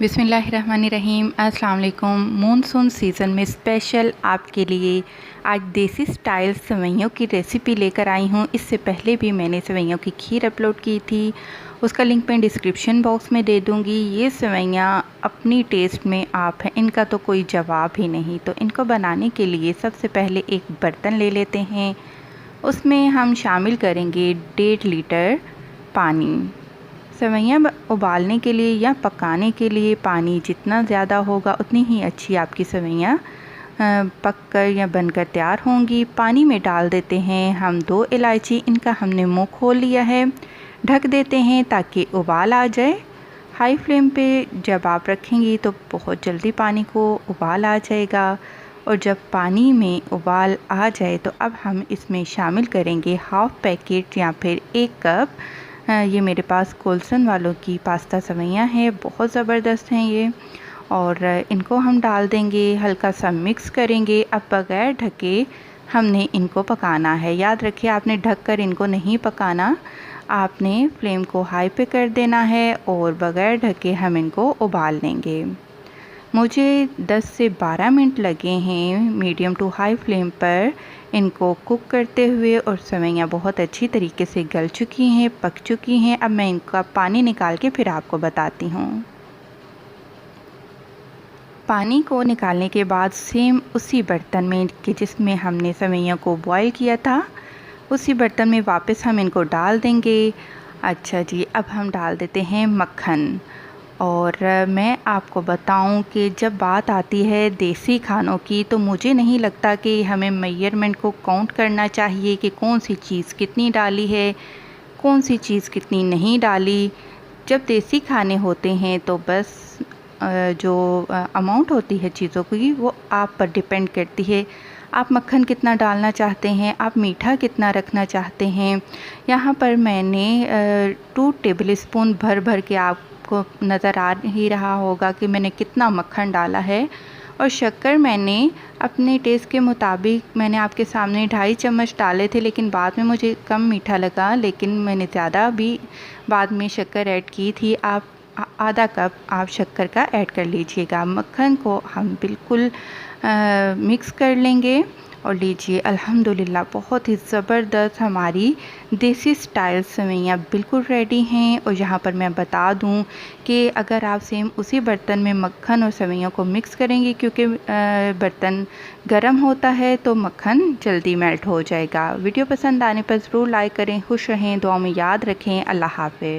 बिस्मिल्लाहिर्रहमानिर्रहीम। अस्सलाम वालेकुम। मानसून सीज़न में स्पेशल आपके लिए आज देसी स्टाइल सेवइयों की रेसिपी लेकर आई हूँ। इससे पहले भी मैंने सेवइयों की खीर अपलोड की थी, उसका लिंक मैं डिस्क्रिप्शन बॉक्स में दे दूँगी। ये सेवइयाँ अपनी टेस्ट में आप हैं, इनका तो कोई जवाब ही नहीं। तो इनको बनाने के लिए सबसे पहले एक बर्तन ले लेते हैं, उसमें हम शामिल करेंगे 1.5 लीटर पानी। सेवइयाँ उबालने के लिए या पकाने के लिए पानी जितना ज़्यादा होगा उतनी ही अच्छी आपकी सेवइयाँ पक कर या बनकर तैयार होंगी। पानी में डाल देते हैं हम 2 इलायची, इनका हमने मुंह खोल लिया है। ढक देते हैं ताकि उबाल आ जाए। हाई फ्लेम पे जब आप रखेंगी तो बहुत जल्दी पानी को उबाल आ जाएगा। और जब पानी में उबाल आ जाए तो अब हम इसमें शामिल करेंगे हाफ़ पैकेट या फिर 1 कप। ये मेरे पास कोलसन वालों की पास्ता सेवइयाँ हैं, बहुत ज़बरदस्त हैं ये। और इनको हम डाल देंगे, हल्का सा मिक्स करेंगे। अब बग़ैर ढके हमने इनको पकाना है। याद रखिए, आपने ढक कर इनको नहीं पकाना, आपने फ्लेम को हाई पे कर देना है और बग़ैर ढके हम इनको उबाल लेंगे। मुझे 10 से 12 मिनट लगे हैं मीडियम टू हाई फ्लेम पर इनको कुक करते हुए, और सेवइयाँ बहुत अच्छी तरीके से गल चुकी हैं, पक चुकी हैं। अब मैं इनका पानी निकाल के फिर आपको बताती हूँ। पानी को निकालने के बाद सेम उसी बर्तन में कि जिसमें हमने सेवइयाँ को बॉईल किया था, उसी बर्तन में वापस हम इनको डाल देंगे। अच्छा जी, अब हम डाल देते हैं मक्खन। और मैं आपको बताऊं कि जब बात आती है देसी खानों की, तो मुझे नहीं लगता कि हमें मेजरमेंट को काउंट करना चाहिए कि कौन सी चीज़ कितनी डाली है, कौन सी चीज़ कितनी नहीं डाली। जब देसी खाने होते हैं तो बस जो अमाउंट होती है चीज़ों की वो आप पर डिपेंड करती है। आप मक्खन कितना डालना चाहते हैं, आप मीठा कितना रखना चाहते हैं। यहाँ पर मैंने 2 टेबल स्पून भर भर के आपको नज़र आ ही रहा होगा कि मैंने कितना मक्खन डाला है। और शक्कर मैंने अपने टेस्ट के मुताबिक मैंने आपके सामने 2.5 चम्मच डाले थे, लेकिन बाद में मुझे कम मीठा लगा, लेकिन मैंने ज़्यादा भी बाद में शक्कर ऐड की थी। आप आधा कप आप शक्कर का ऐड कर लीजिएगा। मक्खन को हम बिल्कुल मिक्स कर लेंगे। और लीजिए, अल्हम्दुलिल्लाह बहुत ही ज़बरदस्त हमारी देसी स्टाइल सेवइयाँ बिल्कुल रेडी हैं। और यहाँ पर मैं बता दूँ कि अगर आप सेम उसी बर्तन में मक्खन और सेवइयों को मिक्स करेंगे, क्योंकि बर्तन गर्म होता है तो मक्खन जल्दी मेल्ट हो जाएगा। वीडियो पसंद आने पर ज़रूर लाइक करें। खुश रहें, दुआ में याद रखें। अल्लाह हाफ़िज़।